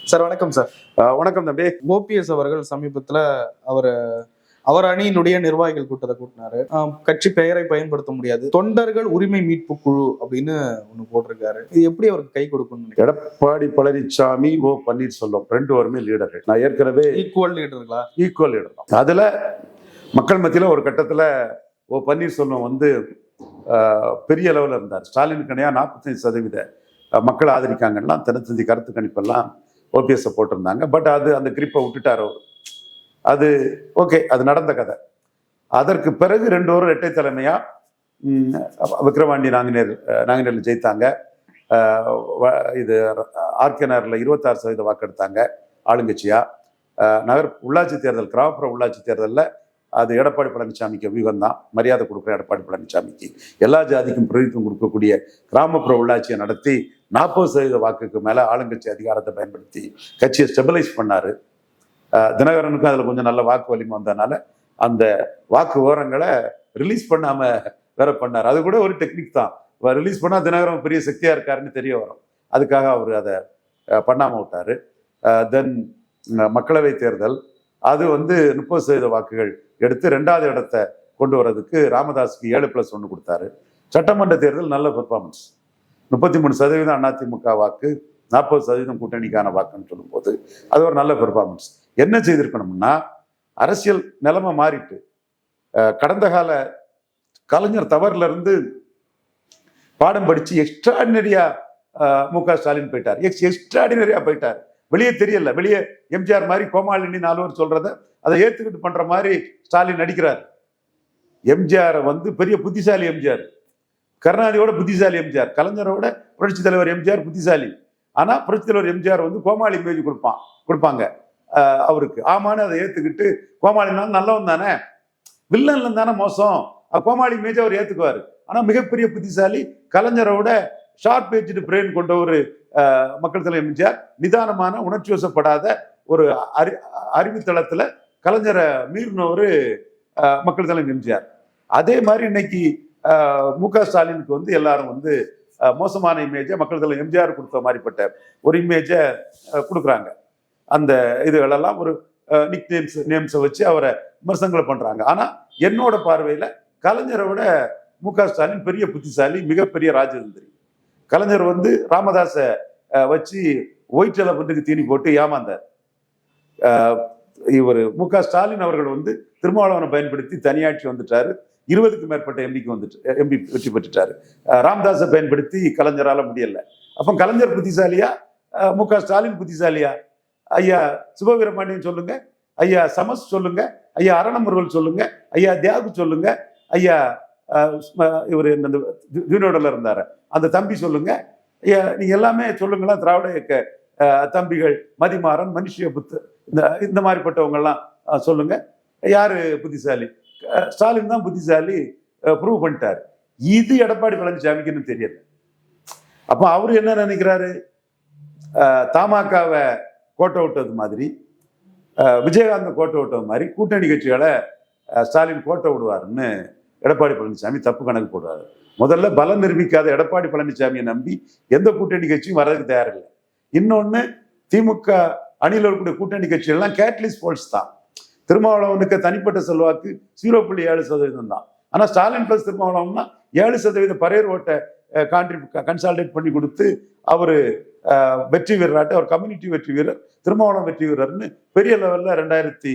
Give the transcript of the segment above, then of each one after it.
Sir வணக்கம் sir. வணக்கம் தம்பி. ஓபிஎஸ் அவர்கள் சமீபத்துல அவர் அணியினுடைய நிர்வாகிகள் கூட்டத்தை கூட்டினாரு. கட்சி பெயரை பயன்படுத்த முடியாது, தொண்டர்கள் உரிமை மீட்பு குழு அப்படின்னு ஒண்ணு போட்டிருக்காரு. இது எப்படி அவருக்கு கை கொடுக்கும்? எடப்பாடி பழனிசாமி, ஓ பன்னீர்செல்வம் ரெண்டு பேருமே லீடர்கள். நான் ஏற்கனவே ஈக்குவல் லீடர்களா? ஈக்குவல் லீடர் தான். அதுல மக்கள் மத்தியில ஒரு கட்டத்துல ஓ பன்னீர்செல்வம் வந்து பெரிய அளவில் இருந்தார். ஸ்டாலினுக்கு இணையா 45% மக்கள் ஆதரிக்காங்கன்னா தினத்தந்தி கருத்து கணிப்பெல்லாம் ஓபிஎஸ் போட்டிருந்தாங்க. பட் அந்த கிரிப்பை விட்டுட்டார். அது ஓகே, அது நடந்த கதை. அதற்கு பிறகு 2 பேரும் இரட்டை தலைமையா விக்கிரவாண்டி நாங்குநேரில் ஜெயித்தாங்க. இது ஆர்கே நகரில் 26% வாக்கெடுத்தாங்க ஆளுங்கட்சியா. நகர் உள்ளாட்சி தேர்தல், கிராமப்புற உள்ளாட்சி தேர்தலில் அது எடப்பாடி பழனிசாமிக்கு வியூகம் தான். மரியாதை கொடுக்குற எடப்பாடி பழனிசாமிக்கு எல்லா ஜாதிக்கும் பிரதிநிதித்துவம் கொடுக்கக்கூடிய கிராமப்புற உள்ளாட்சியை நடத்தி 40% வாக்குக்கு மேலே ஆளுங்கட்சி அதிகாரத்தை பயன்படுத்தி கட்சியை ஸ்டெபிலைஸ் பண்ணாரு. தினகரனுக்கும் அதில் கொஞ்சம் நல்ல வாக்கு வலிமை வந்ததுனால அந்த வாக்கு விவரங்களை ரிலீஸ் பண்ணாம வேற பண்ணார். அது கூட ஒரு டெக்னிக் தான். ரிலீஸ் பண்ணா தினகரன் பெரிய சக்தியா இருக்காருன்னு தெரிய வரும். அதுக்காக அவர் அதை பண்ணாம விட்டாரு. தென் மக்களவை தேர்தல் அது வந்து 30% வாக்குகள் எடுத்து 2வது இடத்தை கொண்டு வர்றதுக்கு ராமதாஸுக்கு 7+1 கொடுத்தாரு. சட்டமன்ற தேர்தல் நல்ல பெர்ஃபார்மன்ஸ். 33% அதிமுக வாக்கு, 40% கூட்டணிக்கான வாக்குன்னு சொல்லும்போது அது ஒரு நல்ல பெர்ஃபார்மன்ஸ். என்ன செய்திருக்கணும்னா, அரசியல் நிலைமை மாறிட்டு கடந்த கால கலைஞர் தவறுல இருந்து பாடம் படிச்சு எக்ஸ்ட்ராடினரியா முக ஸ்டாலின் போயிட்டார். எக்ஸ்ட்ராடினரியா போயிட்டார். வெளியே தெரியல. வெளியே எம்ஜிஆர் மாதிரி கோமாளினி 4 பேர் சொல்றத அதை ஏத்துக்கிட்டு பண்ற மாதிரி ஸ்டாலின் நடிக்கிறார். எம்ஜிஆர் வந்து பெரிய புத்திசாலி எம்ஜிஆர், கருணாநிதியோட புத்திசாலி எம்ஜிஆர், கலைஞரோட புரட்சி தலைவர் எம்ஜிஆர் புத்திசாலி. ஆனா புரட்சி தலைவர் எம்ஜிஆர் வந்து கோமாளி இமேஜ் கொடுப்பாங்க அவருக்கு. ஆமான்னு அதை ஏத்துக்கிட்டு கோமாளினாலும் நல்லவன் தானே, வில்லன்ல தானே மோசம், கோமாளி இமேஜ் அவர் ஏத்துக்குவாரு. ஆனா மிகப்பெரிய புத்திசாலி, கலைஞரோட ஷார்ப் ஏஜ்டு பிரெயின் கொண்ட ஒரு மக்கள் தலைவர் எம்ஜிஆர், நிதானமான உணர்ச்சி வசப்படாத ஒரு அறிவுத்தளத்துல கலைஞரை மீறின ஒரு மக்கள் தலைவர் எம்ஜிஆர். அதே மாதிரி இன்னைக்கு முக ஸ்டாலினுக்கு வந்து எல்லாரும் வந்து மோசமான இமேஜை மக்கள் தலைவர் எம்ஜிஆர் கொடுத்த மாதிரிப்பட்ட ஒரு இமேஜை கொடுக்குறாங்க. அந்த இதுகளெல்லாம் ஒரு நிக் நேம்ஸை வச்சு அவரை விமர்சனங்களை பண்றாங்க. ஆனா என்னோட பார்வையில கலைஞரை விட முக ஸ்டாலின் பெரிய புத்திசாலி, மிகப்பெரிய ராஜதந்திரி. கலைஞர் வந்து ராமதாஸை வச்சு ஒயிட் எலபென்ட்டுக்கு தீனி போட்டு ஏமாந்தார். இவர் முக ஸ்டாலின் அவர்கள் வந்து திருமாவளவனை பயன்படுத்தி தனியாட்சி வந்துட்டாரு. 20க்கும் மேற்பட்ட எம்பி வெற்றி பெற்றுட்டாரு. ராமதாஸை பயன்படுத்தி கலைஞரால முடியல. அப்ப கலைஞர் புத்திசாலியா, முக ஸ்டாலின் புத்திசாலியா? ஐயா சுபவீரபாண்டியன் சொல்லுங்க, ஐயா சமஸ் சொல்லுங்க, ஐயா அரணமுருகல் சொல்லுங்க, ஐயா தியாகு சொல்லுங்க, ஐயா இவர் ஜூனியோடல இருந்தாரு அந்த தம்பி சொல்லுங்க, ஐயா நீங்க எல்லாமே சொல்லுங்களா. திராவிட இயக்க தம்பிகள் மதிமாறன், மனுஷிய புத்து, இந்த மாதிரிப்பட்டவங்க எல்லாம் சொல்லுங்க. யாரு புத்திசாலி? ஸ்டாலின் தான் புத்திசாலி, ப்ரூவ் பண்ணிட்டாரு. இது எடப்பாடி பழனிசாமிக்குன்னு தெரியல. அப்ப அவரு என்ன நினைக்கிறாரு? தமாகவை கோட்டை விட்டது மாதிரி, விஜயகாந்த் கோட்டை விட்டது மாதிரி கூட்டணி கட்சிகளை ஸ்டாலின் கோட்டை விடுவாருன்னு எடப்பாடி பழனிசாமி தப்பு கணக்கு போடுவாரு. முதல்ல பலம் நிரூபிக்காத எடப்பாடி பழனிசாமியை நம்பி எந்த கூட்டணி கட்சியும் வர்றதுக்கு தயாரில்லை. இன்னொன்னு, திமுக அணியில் இருக்கக்கூடிய கூட்டணி கட்சிகள்லாம் கேட்லிஸ்ட் போல்ஸ் தான். திருமாவளவனுக்கு தனிப்பட்ட செல்வாக்கு 0.7% தான். ஆனா ஸ்டாலின் பிளஸ் திருமாவளவன்னா 7% பரையர் ஓட்டை கன்சால்டேட் பண்ணி கொடுத்து அவரு வெற்றி வீரராட்டு, அவர் கம்யூனிட்டி வெற்றி வீரர், திருமாவளவன் வெற்றி வீரர்னு பெரிய லெவல்ல 2019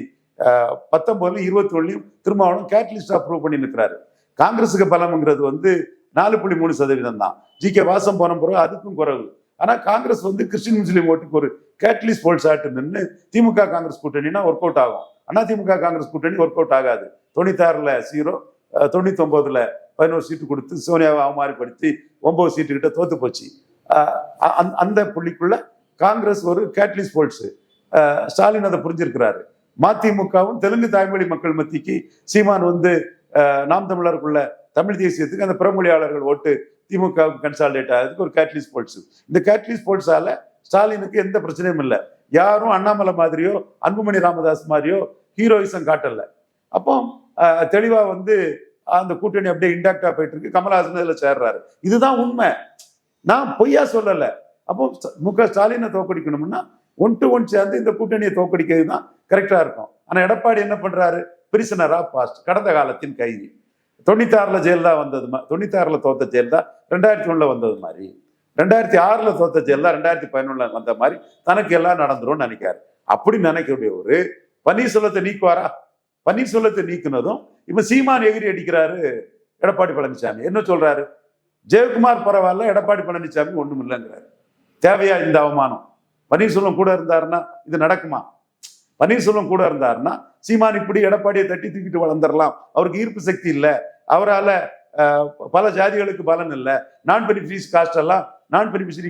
21 திருமாவளவன் கேட்டலிஸ்டா ப்ரூவ் பண்ணி நிற்கிறாரு. காங்கிரஸுக்கு பலம்ங்கிறது வந்து 4.3% தான். ஜி.கே. வாசம் போன பிறகு அதுக்கும் குறைவு. ஆனா காங்கிரஸ் வந்து கிறிஸ்டின் முஸ்லீம் ஓட்டுக்கு ஒரு கேட்டலிஸ்ட் போல்ஸ் ஆட்டு நின்று திமுக காங்கிரஸ் கூட்டணினா ஒர்க் அவுட் ஆகும். ஆனா திமுக காங்கிரஸ் கூட்டணி ஒர்க் அவுட் ஆகாது. 96ல் 0, 99ல் 11 சீட்டு கொடுத்து சோனியாவை அவமாரிப்படுத்தி 9 சீட்டு கிட்ட தோத்து போச்சு. அந்த புள்ளிக்குள்ள காங்கிரஸ் ஒரு கேட்டலிஸ்ட் போல்ஸ். ஸ்டாலின் அதை புரிஞ்சிருக்கிறாரு. மதிமுகவும் தெலுங்கு தாய்மொழி மக்கள் மத்திக்கு சீமான் வந்து நாம் தமிழருக்குள்ள தமிழ் தேசியத்துக்கு அந்த பிறமொழியாளர்கள் ஓட்டு திமுக கன்சால்டேட் ஆகிறதுக்கு ஒரு கேட்டலிஸ்ட் போல்ஸ். இந்த கேட்டலிஸ்ட் போல்ஸால ஸ்டாலினுக்கு எந்த பிரச்சனையும் இல்லை. யாரும் அண்ணாமலை மாதிரியோ அன்புமணி ராமதாஸ் மாதிரியோ ஹீரோயிசம் காட்டல. அப்போ தெளிவா வந்து அந்த கூட்டணி அப்படியே இன்டாக்டா போயிட்டு இருக்கு. கமலஹாசன் இதுல சேர்றாரு. இதுதான் உண்மை, நான் பொய்யா சொல்லல. அப்போ முக ஸ்டாலினை தோக்கடிக்கணும்னா 1 to 1 சேர்ந்து இந்த கூட்டணியை தோக்கடிக்கிறது தான் கரெக்டா இருக்கும். ஆனா எடப்பாடி என்ன பண்றாரு? பிரிசனரா பாஸ்ட், கடந்த காலத்தின் கைதி. 96ல ஜெயலலிதா வந்தது 96ல தோத்த ஜெயலலிதா 2001ல வந்தது மாதிரி, 2006ல தோத்த ஜெயலலிதா 2011ல வந்த மாதிரி தனக்கு எல்லாம் நடந்துரும் நினைக்காரு. அப்படி நினைக்கக்கூடிய ஒரு பன்னீர்செல்வத்தை நீக்குவாரா? பன்னீர்செல்வத்தை நீக்குனதும் இப்ப சீமான் எகிரி அடிக்கிறாரு எடப்பாடி பழனிசாமி. என்ன சொல்றாரு? ஜெயக்குமார் பரவாயில்ல, எடப்பாடி பழனிசாமி ஒண்ணும் இல்லைங்கிறாரு. தேவையா இந்த அவமானம்? பன்னீர்செல்வம் கூட இருந்தாருன்னா இது நடக்குமா? பன்னீர்செல்வம் கூட இருந்தாருன்னா சீமான் இப்படி எடப்பாடியை தட்டி தூக்கிட்டு வளர்ந்துடலாம். அவருக்கு ஈர்ப்பு சக்தி இல்லை, அவரால் பல ஜாதிகளுக்கு பலன் இல்லை, நான் பெனிஃபிஷரி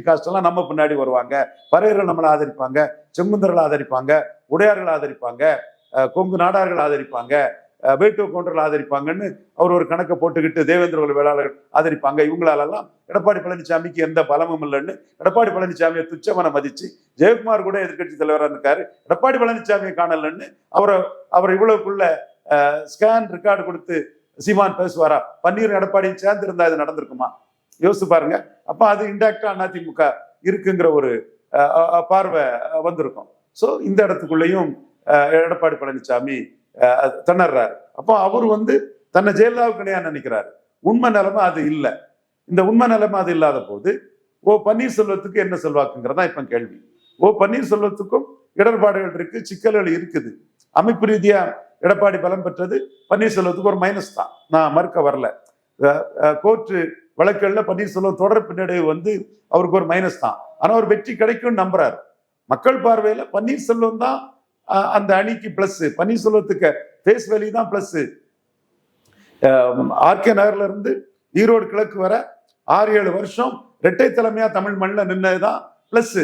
காஸ்ட் எல்லாம் நம்ம பின்னாடி வருவாங்க, பறையர்கள் நம்மளை ஆதரிப்பாங்க, செங்குந்தர்கள் ஆதரிப்பாங்க, உடையார்கள் ஆதரிப்பாங்க, கொங்கு நாடார்கள் ஆதரிப்பாங்க, வேட்டோ கவுண்டர்கள் ஆதரிப்பாங்கன்னு அவர் ஒரு கணக்கை போட்டுக்கிட்டு தேவேந்திர வேளாளர்கள் ஆதரிப்பாங்க. இவங்களாலெல்லாம் எடப்பாடி பழனிசாமிக்கு எந்த பலமும் இல்லைன்னு எடப்பாடி பழனிசாமியை துச்சமன மதிச்சு ஜெயக்குமார் கூட எதிர்கட்சி தலைவராக இருக்காரு. எடப்பாடி பழனிசாமியை காணலன்னு அவர் இவ்வளவுக்குள்ள ஸ்கேன் ரெக்கார்டு கொடுத்து சீமான் பேசுவாரா? பன்னீர் எடப்பாடியும் சேர்ந்து இருந்தா இது நடந்திருக்குமா? யோசிச்சு பாருங்க. அப்ப அது இன்டாக்டா அதிமுக இருக்குங்கிற ஒரு பார்வை வந்திருக்கும். ஸோ இந்த இடத்துக்குள்ளேயும் எடப்பாடி பழனிசாமி திணறாரு. அப்போ அவர் தன்னை ஜெயலலிதாவுக்கு இணையா நினைக்கிறாரு. உண்மை நிலைமை அது இல்லை. இந்த உண்மை நிலைமை அது இல்லாத போது பன்னீர்செல்வத்துக்கு என்ன செல்வாக்குங்கிறதா இப்ப கேள்வி. பன்னீர்செல்வத்துக்கும் இடர்பாடுகள் இருக்கு, சிக்கல்கள் இருக்குது. அமைப்பு ரீதியா எடப்பாடி பலம் பெற்றது பன்னீர்செல்வத்துக்கு ஒரு மைனஸ் தான், நான் மறுக்க வரல. கோர்ட்டு வழக்குகள்ல பன்னீர்செல்வம் தொடர் பின்னடைவு அவருக்கு ஒரு மைனஸ் தான். ஆனா ஒரு வெற்றி கிடைக்கும் நம்புறாரு. மக்கள் பார்வையில பன்னீர்செல்வம் தான் அந்த அணிக்கு பிளஸ். பன்னீர்செல்வத்துக்கு ஃபேஸ் வேல்யூ தான் பிளஸ். ஆர்கே நகர்ல இருந்து ஈரோடு கிழக்கு வர 6-7 வருஷம் இரட்டை தலைமையா தமிழ் மண்ணில் நின்னதுதான் பிளஸ்.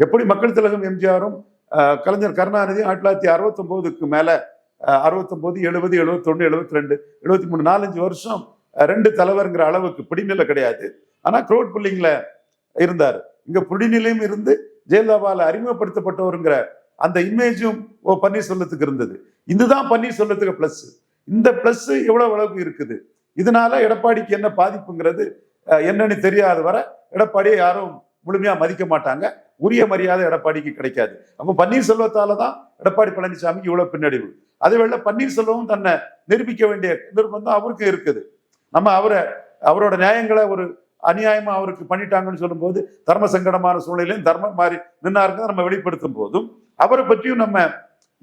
எப்படி மக்கள் திலகம் எம்ஜிஆரும் கலைஞர் கருணாநிதியும் 1969க்கு மேல 69, 70, 71, 72, 73 4-5 வருஷம் 2 தலைவர்ங்கிற அளவுக்கு பிடிநிலை கிடையாது. ஆனா க்ரௌட் புல்லிங்ல இருந்தார். இங்க பிடிநிலையும் இருந்து ஜெயலலிதாவால் அறிமுகப்படுத்தப்பட்டவருங்கிற அந்த இமேஜும் பன்னீர்செல்வத்துக்கு இருந்தது. இதுதான் பன்னீர்செல்வத்துக்கு பிளஸ். இந்த பிளஸ் எவ்வளவு அளவுக்கு இருக்குது? இதனால எடப்பாடிக்கு என்ன பாதிப்புங்கிறது என்னன்னு தெரியாத வர எடப்பாடியை யாரும் முழுமையா மதிக்க மாட்டாங்க. உரிய மரியாதை எடப்பாடிக்கு கிடைக்காது. அப்போ பன்னீர்செல்வத்தால தான் எடப்பாடி பழனிசாமிக்கு இவ்வளவு பின்னடைவு. அதேவேளை பன்னீர்செல்வமும் தன்னை நிரூபிக்க வேண்டிய நிர்பந்தம் அவருக்கு இருக்குது. நம்ம அவரோட நியாயங்களை ஒரு அநியாயமா அவருக்கு பண்ணிட்டாங்கன்னு சொல்லும் போது, தர்ம சங்கடமான சூழ்நிலையும் தர்மம் மாறி நின்னாருங்க நம்ம வெளிப்படுத்தும் போதும் அவரை பற்றியும் நம்ம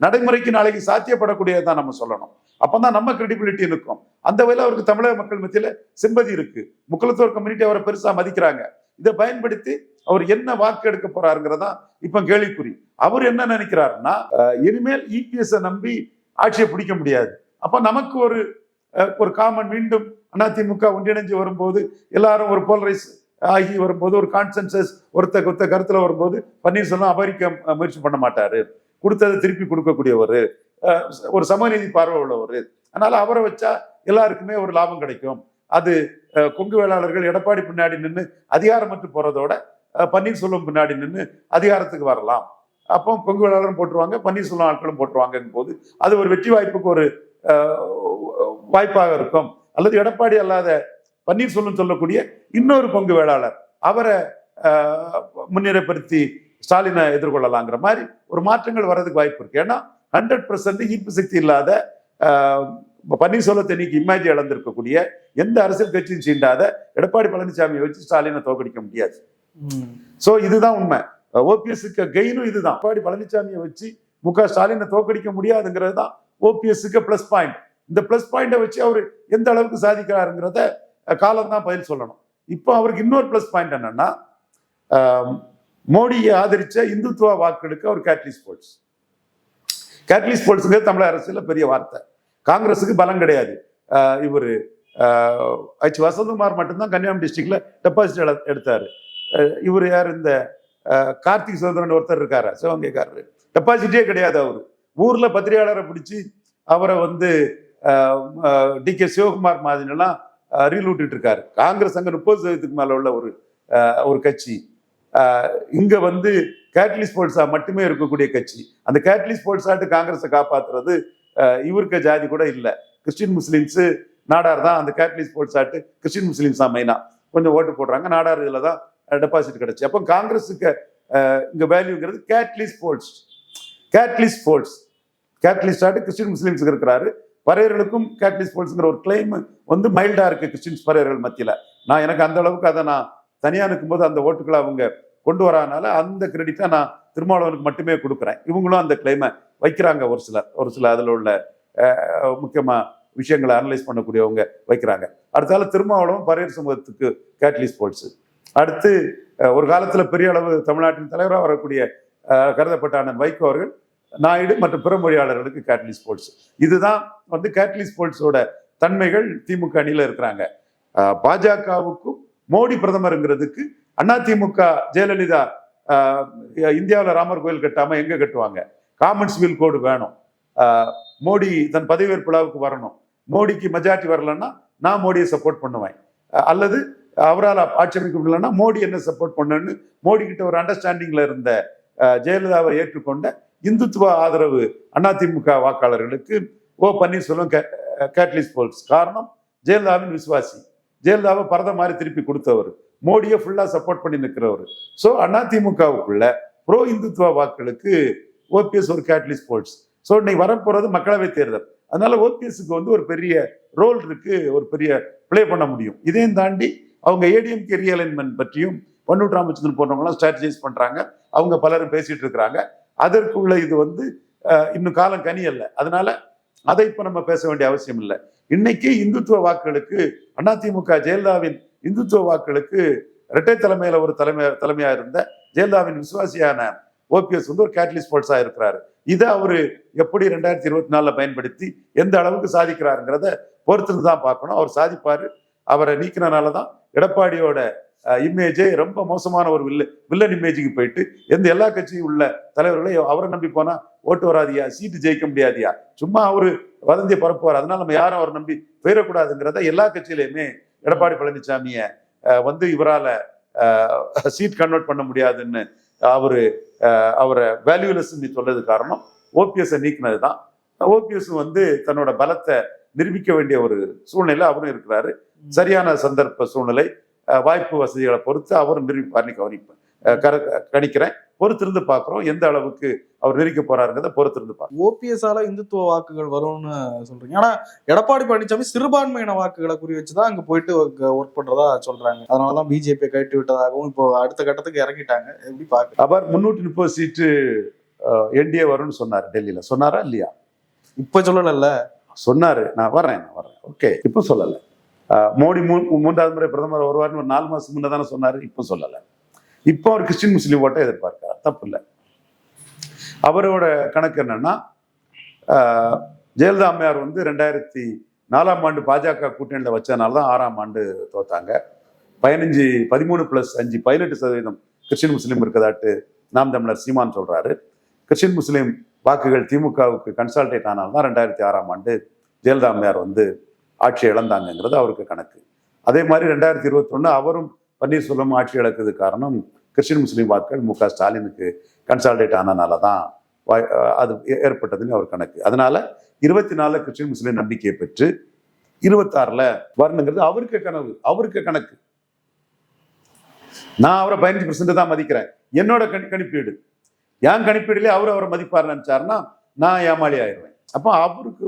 நடைமுறைக்கு நாளைக்கு சாத்தியப்படக்கூடியதான் நம்ம சொல்லணும். அப்பதான் நம்ம கிரெடிபிலிட்டி இருக்கும். அந்த வகையில் அவருக்கு தமிழக மக்கள் மத்தியில சிம்பதி இருக்கு. முக்குலத்தோர் கம்யூனிட்டி அவரை பெருசா மதிக்கிறாங்க. இதை பயன்படுத்தி அவர் என்ன வாக்கு எடுக்க போறாருங்கிறதா இப்ப கேள்விக்குறி. அவர் என்ன நினைக்கிறாருன்னா, இனிமேல் இபிஎஸ் நம்பி ஆட்சியை பிடிக்க முடியாது. அப்ப நமக்கு ஒரு காமன் மீண்டும் அதிமுக ஒன்றிணைஞ்சு வரும்போது, எல்லாரும் ஒரு போலரைஸ் ஆகி வரும்போது, ஒரு கான்சென்சஸ் ஒருத்த கருத்துல வரும்போது பன்னீர்செல்வம் அபரிக்க முயற்சி பண்ண மாட்டாரு. கொடுத்ததை திருப்பி கொடுக்கக்கூடியவர், ஒரு சமநீதி பார்வை உள்ளவர். அதனால அவரை வச்சா எல்லாருக்குமே ஒரு லாபம் கிடைக்கும். அது கொங்கு வேளாளர்கள் எடப்பாடி பின்னாடி நின்று அதிகாரமற்று போறதோட பன்னீர்செல்வம் பின்னாடி நின்று அதிகாரத்துக்கு வரலாம். அப்போ கொங்கு வேளாளரும் போட்டுருவாங்க, பன்னீர்செல்வம் ஆட்களும் போட்டுருவாங்க போது அது ஒரு வெற்றி வாய்ப்புக்கு ஒரு வாய்ப்பாக இருக்கும். அல்லது எடப்பாடி அல்லாத பன்னீர்செல்வம் சொல்லக்கூடிய இன்னொரு கொங்கு வேளாளர் அவரை முன்னிலைப்படுத்தி ஸ்டாலினை எதிர்கொள்ளலாங்கிற மாதிரி ஒரு மாற்றங்கள் வர்றதுக்கு வாய்ப்பு இருக்கு. ஏன்னா 100% ஈர்ப்பு சக்தி இல்லாத பன்னீர்செல்வத்தை இன்னைக்கு இமேஜ் இழந்திருக்கக்கூடிய எந்த அரசியல் கட்சியும் சீண்டாத எடப்பாடி பழனிசாமியை வச்சு ஸ்டாலினை தோக்கடிக்க முடியாது. சோ இதுதான் உண்மை. ஓபிஎஸ்க்கு கெயினும் இதுதான். எடப்பாடி பழனிசாமியை வச்சு ஸ்டாலினை தோக்கடிக்க முடியாதுங்கிறது தான் ஓபிஎஸ்க்கு பிளஸ் பாயிண்ட். இந்த பிளஸ் பாயிண்டை வச்சு அவர் எந்த அளவுக்கு சாதிக்கிறாருங்கிறத காலம் தான் பதில் சொல்லணும். இப்போ அவருக்கு இன்னொரு பிளஸ் பாயிண்ட் என்னன்னா, மோடியை ஆதரிச்ச இந்துத்துவ வாக்கெடுக்க ஒரு கேட்லிஸ்ட் போல்ஸ். கேட்லிஸ்ட் போல்ஸுங்கிறது தமிழக அரசியல பெரிய வார்த்தை. காங்கிரஸுக்கு பலம் கிடையாது. இவர் வசந்தகுமார் மட்டும்தான் கன்னியாகுமரி டிஸ்ட்ரிக்ட்ல டெபாசிட் எடுத்தாரு. இவர் யார்? இந்த கார்த்திக் சுதந்திரன் ஒருத்தர் இருக்காரு, சிவகங்கைக்காரரு. டெபாசிட்டே கிடையாது. அவரு ஊர்ல பத்திரிகையாளரை பிடிச்சி அவரை டி.கே. சிவகுமார் மாதிரிலாம் ரீல் விட்டுட்டு இருக்காரு. காங்கிரஸ் அங்க 30% மேல உள்ள ஒரு கட்சி. இங்க கேட்லிஸ்ட் போல்ஸா மட்டுமே இருக்கக்கூடிய கட்சி. அந்த கேட்லிஸ்ட் போல்ஸாட்டு காங்கிரஸை காப்பாத்துறது இவருக்கு ஜாதி கூட இல்லை. கிறிஸ்டின் முஸ்லிம்ஸ் நாடார் தான் அந்த கேட்லிஸ்ட் போல்ஸாட்டு. கிறிஸ்டின் முஸ்லிம்ஸ் தான் மெயினா கொஞ்சம் ஓட்டு போடுறாங்க. நாடார் இதுல தான் டெபாசிட் கிடைச்சு. அப்போ காங்கிரஸுக்கு இங்க வேல்யூங்கிறது கேட்லிஸ்ட் போல்ஸ் கேட்லிஸ்டாட்டு கிறிஸ்டின் முஸ்லீம்ஸுக்கு இருக்கிறாரு. பறையர்களுக்கும் கேட்லிஸ்ட் போல்ஸ்ங்கிற ஒரு கிளைம் வந்து மைல்டா இருக்கு கிறிஸ்டின்ஸ் பறையர்கள் மத்தியில. எனக்கு அந்த அளவுக்கு அதை நான் தனியா நிற்கும்போது அந்த ஓட்டுக்களை அவங்க கொண்டு வராதனால அந்த கிரெடிட்டை நான் திருமாவளவனுக்கு மட்டுமே கொடுக்குறேன். இவங்களும் அந்த கிளைமை வைக்கிறாங்க. ஒரு சில அதில் உள்ள முக்கியமா விஷயங்களை அனலைஸ் பண்ணக்கூடியவங்க வைக்கிறாங்க. அடுத்தால திருமாவளவன் பறையர் சமூகத்துக்கு கேட்லிஸ்ட் போல்ஸ். அடுத்து ஒரு காலத்துல பெரிய அளவு தமிழ்நாட்டின் தலைவராக வரக்கூடிய கருதப்பட்ட அண்ணன் வைகோ அவர்கள் நாயுடு மற்றும் பிற மொழியாளர்களுக்கு கேட்லிஸ்ட் போல்ஸ். இதுதான் வந்து கேட்லிஸ்ட் போல்ஸோட தன்மைகள் திமுக அணியில இருக்கிறாங்க. பாஜகவுக்கும் மோடி பிரதமருங்கிறதுக்கு அதிமுக ஜெயலலிதா இந்தியாவில் ராமர் கோயில் கட்டாம எங்க கட்டுவாங்க? காமன் சிவில் கோடு வேணும். மோடி தன் பதவியேற்பு விழாவுக்கு வரணும். மோடிக்கு மெஜாரிட்டி வரலன்னா நான் மோடியை சப்போர்ட் பண்ணுவேன், அல்லது அவரால் ஆட்சேபிக்க முடியலன்னா மோடி என்ன சப்போர்ட் பண்ணணும்னு மோடி கிட்ட ஒரு அண்டர்ஸ்டாண்டிங்ல இருந்த ஜெயலலிதாவை ஏற்றுக்கொண்ட இந்துத்துவ ஆதரவு அதிமுக வாக்காளர்களுக்கு பன்னீர்செல்வம் கேட்லிஸ்ட் போல்ஸ். காரணம், ஜெயலலிதாவின் விசுவாசி, ஜெயலலிதாவை பரத மாதிரி திருப்பி கொடுத்தவர், மோடியை ஃபுல்லா சப்போர்ட் பண்ணி நிற்கிறவர். ஸோ அதிமுகவுக்குள்ள ப்ரோ இந்துத்துவ வாக்களுக்கு ஓபிஎஸ் ஒரு கேட்லிஸ்ட் போல்ஸ். ஸோ இன்னைக்கு வரப்போறது மக்களவை தேர்தல். அதனால ஓபிஎஸ்க்கு வந்து ஒரு பெரிய ரோல் இருக்கு, ஒரு பெரிய பிளே பண்ண முடியும். இதையும் தாண்டி அவங்க ஏடிஎம்கே ரீஅலைன்மெண்ட் பற்றியும் பொன்னூர் ராமச்சந்திரன் போன்றவங்களாம் ஸ்ட்ராட்டஜைஸ் பண்றாங்க. அவங்க பலரும் பேசிட்டு இருக்கிறாங்க. அதற்குள்ள இது வந்து இன்னும் காலம் கனி அல்ல. அதனால அதை இப்ப நம்ம பேச வேண்டிய அவசியம் இல்லை. இன்னைக்கு இந்துத்துவ வாக்குகளுக்கு அதிமுக ஜெயலலிதாவின் இந்துத்துவ வாக்குகளுக்கு இரட்டை தலைமையில ஒரு தலைமையா இருந்த ஜெயலலிதாவின் விசுவாசியான ஓபிஎஸ் வந்து ஒரு கேட்லிஸ்ட் போல்ஸா இருக்கிறாரு. இதை அவரு எப்படி 2024 பயன்படுத்தி எந்த அளவுக்கு சாதிக்கிறாருங்கிறத பொறுத்துன்னு தான் பார்க்கணும். அவர் சாதிப்பாரு. அவரை நீக்கினாலதான் எடப்பாடியோட இமேஜே ரொம்ப மோசமான ஒரு வில்லன் இமேஜுக்கு போயிட்டு எல்லா கட்சியும் உள்ள தலைவர்களையும் அவரை நம்பி போனா ஓட்டு வராதியா, சீட்டு ஜெயிக்க முடியாதியா, சும்மா அவரு வதந்திய பரப்புவார், அதனால நம்ம யாரும் அவரை நம்பி போயிடக்கூடாதுங்கிறத எல்லா கட்சியிலையுமே எடப்பாடி பழனிசாமிய வந்து இவரால சீட் கன்வெர்ட் பண்ண முடியாதுன்னு அவரை வேல்யூலெஸ் சொல்றது காரணம் ஓபிஎஸ் நீக்கினது தான். ஓபிஎஸ் வந்து தன்னோட பலத்தை நிரூபிக்க வேண்டிய ஒரு சூழ்நிலை அவரும் இருக்கிறாரு. சரியான சந்தர்ப்ப சூழ்நிலை, வாய்ப்பு வசதிகளை பொறுத்து அவரும் நிரூபிப்பார்னு கணிக்கிறேன். பொறுத்திருந்து பார்க்கிறோம் எந்த அளவுக்கு அவர் நிரூபிக்க போறாருங்கிறத பொறுத்திருந்து பார்க்கிறோம். ஓபிஎஸ்ஆல இந்துத்துவ வாக்குகள் வரும்னு சொல்றீங்க. ஆனா எடப்பாடி பழனிசாமி சிறுபான்மையின வாக்குகளை குறி வச்சுதான் அங்க போயிட்டு ஒர்க் பண்றதா சொல்றாங்க. அதனாலதான் பிஜேபி கட்டி விட்டதாகவும் இப்போ அடுத்த கட்டத்துக்கு இறங்கிட்டாங்க. எப்படி பாக்க அவர் 330 சீட்டு என்டிஏ வரும்னு சொன்னார். டெல்லியில சொன்னாரா இல்லையா? இப்ப சொல்லல. சொன்னாரு. நான் வர்றேன். ஓகே, இப்ப சொல்லல. மோடி 3வது முறை பிரதமர் வருவார்னு ஒரு 4 மாசம் முன்னதானே சொன்னாரு. இப்ப சொல்லல. இப்போ அவர் கிறிஸ்டின் முஸ்லீம் ஓட்டை எதிர்பார்க்கிறார். தப்பு இல்லை. அவரோட கணக்கு என்னன்னா, ஜெயலலிதா அம்மையார் வந்து 2004ஆம் ஆண்டு பாஜக கூட்டணியில வச்சதுனால தான் 6ஆம் ஆண்டு தோத்தாங்க. 13+5 18% கிறிஸ்டின் முஸ்லீம் இருக்கதாட்டு நாம் தமிழர் சீமான் சொல்றாரு. கிறிஸ்டின் முஸ்லீம் வாக்குகள் திமுகவுக்கு கன்சால்டேட் ஆனால்தான் 2006ஆம் ஆண்டு ஜெயலலிதா அம்மையார் வந்து ஆட்சி இழந்தாங்கிறது அவருக்கு கணக்கு. அதே மாதிரி 2021 அவரும் பன்னீர்செல்வம் ஆட்சி இழக்குது காரணம் கிறிஸ்டின் முஸ்லீம் வாக்குகள் மு க ஸ்டாலினுக்கு கன்சால்டேட் ஆனனால தான் அது ஏற்பட்டதுன்னு அவர் கணக்கு. அதனால 24 கிறிஸ்டின் முஸ்லீம் நம்பிக்கையை பெற்று 26ல வரணுங்கிறது அவருக்கு கனவு, அவருக்கு கணக்கு. நான் அவரை 15% தான் மதிக்கிறேன். என்னோட கணிப்பீடு, என் கணிப்பீடுலேயே அவரை மதிப்பார் நினைச்சாருன்னா நான் ஏமாளி ஆயிடுவேன். அப்போ அவருக்கு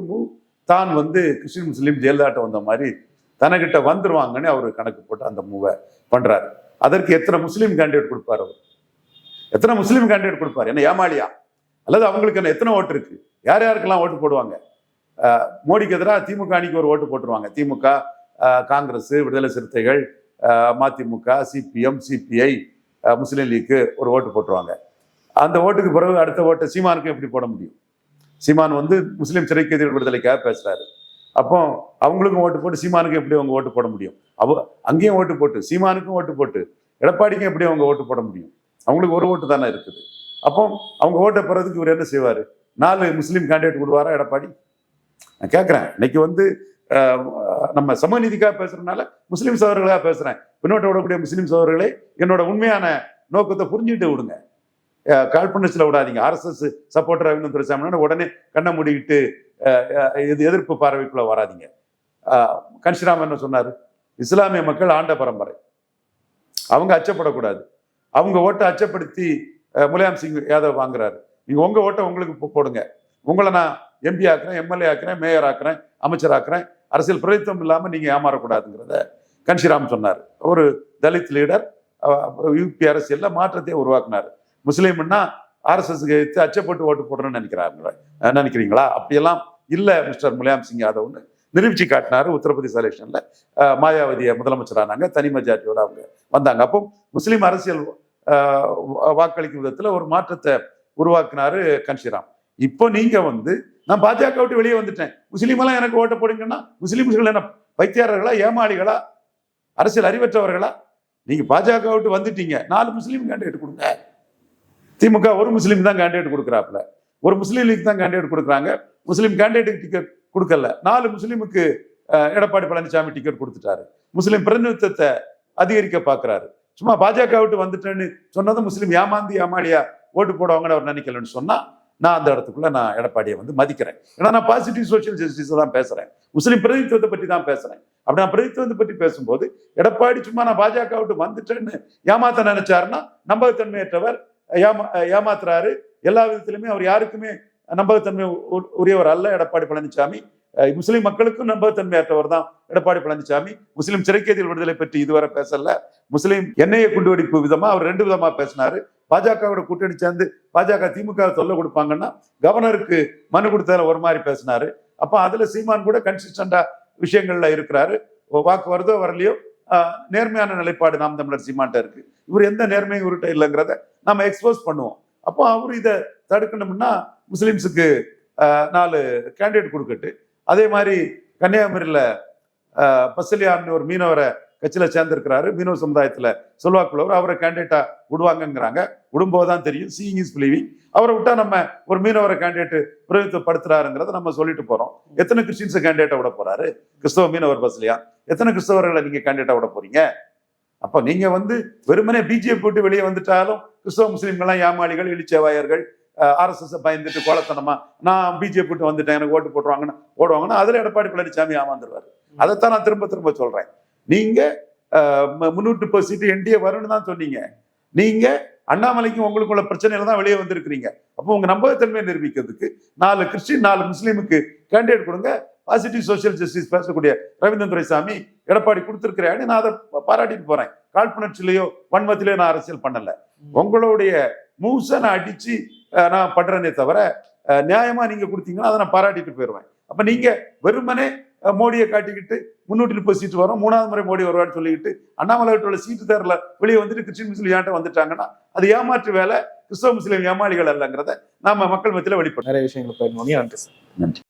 தான் வந்து கிறிஸ்டின் முஸ்லீம் ஜெயலலிதாட்ட வந்த மாதிரி தனக்கிட்ட வந்துருவாங்கன்னு அவர் கணக்கு போட்டு அந்த மூவை பண்றாரு. அதற்கு எத்தனை முஸ்லீம் கேண்டிடேட் கொடுப்பாரு? அவர் எத்தனை முஸ்லீம் கேண்டிடேட் கொடுப்பாரு? என்ன ஏமாளியா? அல்லது அவங்களுக்கு என்ன எத்தனை ஓட்டு இருக்கு? யார் யாருக்கெல்லாம் ஓட்டு போடுவாங்க? மோடிக்கு எதிராக திமுக அணிக்கு ஒரு ஓட்டு போட்டுருவாங்க. திமுக, காங்கிரஸ், விடுதலை சிறுத்தைகள், மதிமுக, சிபிஎம், சிபிஐ, முஸ்லீம் லீக்கு ஒரு ஓட்டு போட்டுருவாங்க. அந்த ஓட்டுக்கு பிறகு அடுத்த ஓட்டை சீமானுக்கும் எப்படி போட முடியும்? சீமான் வந்து முஸ்லீம் சிறைக்கு எதிர் விடுதலைக்காக பேசுறாரு. அப்போ அவங்களுக்கும் ஓட்டு போட்டு சீமானுக்கும் எப்படி அவங்க ஓட்டு போட முடியும்? அங்கேயும் ஓட்டு போட்டு சீமானுக்கும் ஓட்டு போட்டு எடப்பாடிக்கும் எப்படி அவங்க ஓட்டு போட முடியும்? அவங்களுக்கு ஒரு ஓட்டு தானே இருக்குது. அப்போ அவங்க ஓட்டை போறதுக்கு இவர் என்ன செய்வாரு? 4 முஸ்லீம் கேண்டிடேட் கொடுவாரா எடப்பாடி? நான் கேட்கிறேன். இன்னைக்கு வந்து நம்ம சமநீதிக்காக பேசுறதுனால முஸ்லீம் சகோதரர்களாக பேசுறேன். பின்னோட்ட விடக்கூடிய முஸ்லீம் சகோதரர்களே என்னோட உண்மையான நோக்கத்தை புரிஞ்சுட்டு விடுங்க. காழ்ப்புணர்ச்சியில் விடாதீங்க. RSS சப்போர்ட்டர் ரவீந்திரன் துரைசாமி உடனே கண்ணை மூடிக்கிட்டு எதிர்ப்பு பார்வைக்குள்ள வராதிங்க. கன்ஷிராம் என்ன சொன்னாரு? இஸ்லாமிய மக்கள் ஆண்ட பரம்பரை, அவங்க அச்சப்படக்கூடாது. அவங்க ஓட்டை அச்சப்படுத்தி முலாயம் சிங் யாதவ் வாங்குறாரு. நீங்க உங்க ஓட்டை உங்களுக்கு போடுங்க, உங்களை நான் எம்பி ஆக்குறேன், எம்எல்ஏ ஆக்குறேன், மேயர் ஆக்குறேன், அமைச்சர் ஆக்குறேன், அரசியல் பிரதித்துவம் இல்லாம நீங்க ஏமாறக்கூடாதுங்கிறத கன்ஷிராம் சொன்னார். ஒரு தலித் லீடர் யூபி அரசியல்ல மாற்றத்தை உருவாக்குனார். முஸ்லீம்னா ஆர்எஸ்எஸ்க்கு எடுத்து அச்சப்பட்டு ஓட்டு போடுறேன்னு நினைக்கிறீங்களா? அப்படியெல்லாம் இல்ல மிஸ்டர் முலாயம் சிங் யாதவ்னு நிரூபிச்சு காட்டினாரு. உத்தரப்பிரதேச எலெக்ஷன்ல மாயாவதியை முதலமைச்சரானாங்க, தனி மெஜாரிட்டியோட அவங்க வந்தாங்க. அப்போ முஸ்லீம் அரசியல் வாக்களிக்கும் விதத்துல ஒரு மாற்றத்தை உருவாக்குனாரு கன்ஷிராம். இப்போ நீங்க நான் பாஜக விட்டு வெளியே வந்துட்டேன், முஸ்லீம் எல்லாம் எனக்கு ஓட்ட போடுங்கன்னா முஸ்லீம்கள் என்ன பைத்தியாரர்களா, ஏமாளிகளா, அரசியல் அறிவற்றவர்களா? நீங்க பாஜக விட்டு வந்துட்டீங்க, 4 முஸ்லீம் கேண்டிடேட் கொடுங்க. திமுக ஒரு முஸ்லீம் தான் கேண்டிடேட் கொடுக்குறாப்புல, ஒரு முஸ்லீம் லீக் தான் கேண்டிடேட் கொடுக்குறாங்க. முஸ்லீம் கேண்டிடேட் டிக்கெட் கொடுக்கல, 4 முஸ்லீமுக்கு எடப்பாடி பழனிசாமி டிக்கெட் கொடுத்துட்டாரு. முஸ்லீம் பிரதிநிதித்துவத்தை அதிகரிக்க பாக்குறாரு. சும்மா பாஜக விட்டு வந்துட்டேன்னு சொன்னதும் முஸ்லீம் ஏமாளியா ஓட்டு போடுவாங்கன்னு அவர் நினைக்கலன்னு சொன்னா, நான் அந்த இடத்துக்குள்ள நான் எடப்பாடியை மதிக்கிறேன். ஏன்னா நான் பாசிட்டிவ் சோசியல் ஜஸ்டிஸ் தான் பேசுறேன், முஸ்லீம் பிரதிநிதித்துவத்தை பற்றி தான் பேசுறேன். அப்படி நான் பிரதிநிதித்துவத்தை பற்றி பேசும்போது எடப்பாடி சும்மா நான் பாஜக விட்டு வந்துட்டேன்னு ஏமாத்த நினைச்சாருன்னா நம்பகத்தன்மையற்றவர், ஏமாத்துறாரு. எல்லா விதத்திலுமே அவர் யாருக்குமே நம்பகத்தன்மை உரியவர் அல்ல எடப்பாடி பழனிசாமி. முஸ்லீம் மக்களுக்கும் நம்பகத்தன்மையற்றவர் தான் எடப்பாடி பழனிசாமி. முஸ்லீம் சிறைக்கைதிகள் விடுதலை பற்றி இதுவரை பேசல. முஸ்லீம் எண்ணெயை குண்டுவெடிப்பு விதமா அவர் 2 விதமா பேசினாரு. பாஜகவோட கூட்டணி சேர்ந்து பாஜக திமுக தொல்லை கொடுப்பாங்கன்னா கவர்னருக்கு மனு கொடுத்ததுல ஒரு மாதிரி பேசினாரு. அப்ப அதுல சீமான் கூட கன்சிஸ்டண்டா விஷயங்கள்ல இருக்கிறாரு. வாக்கு வருதோ வரலையோ நேர்மையான நிலைப்பாடு நாம் தமிழர் சீமான்ட்ட இருக்கு. இவர் எந்த நேர்மையும் இவர்கிட்ட இல்லைங்கிறத நம்ம எக்ஸ்போஸ் பண்ணுவோம். அப்போ அவர் இதை தடுக்கணும்னா முஸ்லிம்ஸுக்கு 4 கேண்டிடேட் கொடுக்கட்டு. அதே மாதிரி கன்னியாகுமரியில பசலியான்னு ஒரு மீனவரை கட்சியில சேர்ந்திருக்கிறாரு, மீனவ சமுதாயத்துல சொல்வாக்குள்ளவர், அவரை கேண்டிடேட்டா விடுவாங்கங்கிறாங்க. விடும்போதுதான் தெரியும், சீயிங் இஸ் பிலீவிங். அவரை விட்டா நம்ம ஒரு மீனவரை கேண்டிடேட் பிரதிநிதித்துவப்படுத்துறாருங்கிறத நம்ம சொல்லிட்டு போறோம். எத்தனை கிறிஸ்டின்ஸை கேண்டிடேட்டா விட போறாரு? கிறிஸ்தவ மீனவர் பஸ்லியா எத்தனை கிறிஸ்தவர்களை நீங்க கேண்டிடேட்டா விட போறீங்க? அப்ப நீங்க வெறுமனே பிஜேபி விட்டு வெளியே வந்துட்டாலும் கிறிஸ்தவ முஸ்லீம்கள்லாம் ஏமாளிகள், இழிச்சவாயர்கள், ஆர்எஸ்எஸ் பயந்துட்டு கோலத்தனமா நான் பிஜேபி விட்டு வந்துட்டேன் எனக்கு ஓட்டு போடுவாங்கன்னா அதுல எடப்பாடி பழனிசாமி ஏமாந்துருவாரு. அதைத்தான் நான் திரும்ப திரும்ப சொல்றேன். நீங்க 330 சீட்டு என்டிஏ வரும்னு தான் சொன்னீங்க. நீங்க அண்ணாமலைக்கும் உங்களுக்குள்ள பிரச்சனையில தான் வெளியே வந்திருக்கிறீங்க. அப்போ உங்க நம்பகத்தன்மையை நிரூபிக்கிறதுக்கு 4 கிறிஸ்டின் 4 முஸ்லீமுக்கு கேண்டிடேட் கொடுங்க. பாசிட்டிவ் சோசியல் ஜஸ்டிஸ் பேசக்கூடிய ரவீந்திரன் துரைசாமி எடப்பாடி கொடுத்திருக்கிறேன்னு நான் அதை பாராட்டிட்டு போறேன். காழ்ப்புணர்ச்சியிலையோ வன்மத்திலேயோ நான் அரசியல் பண்ணல. உங்களுடைய மூவ்ஸை நான் அடிச்சு நான் பண்றேனே தவிர நியாயமா நீங்க கொடுத்தீங்கன்னா அதை நான் பாராட்டிட்டு போயிடுவேன். அப்ப நீங்க வெறுமனே மோடியை காட்டிக்கிட்டு 330 சீட்டு வரும், 3வது முறை மோடி வருவான்னு சொல்லிக்கிட்டு அண்ணாமலை உள்ள சீட்டு தேர்ல வெளியே வந்துட்டு கிறிஸ்டின் முஸ்லீம் ஏன்ட்ட வந்துட்டாங்கன்னா அது ஏமாற்று வேலை, கிறிஸ்தவ முஸ்லீம் ஏமாளிகள் அல்லங்கிறத நாம மக்கள் மத்தியில வெளிப்படும். நிறைய விஷயங்களை பயிர். நன்றி.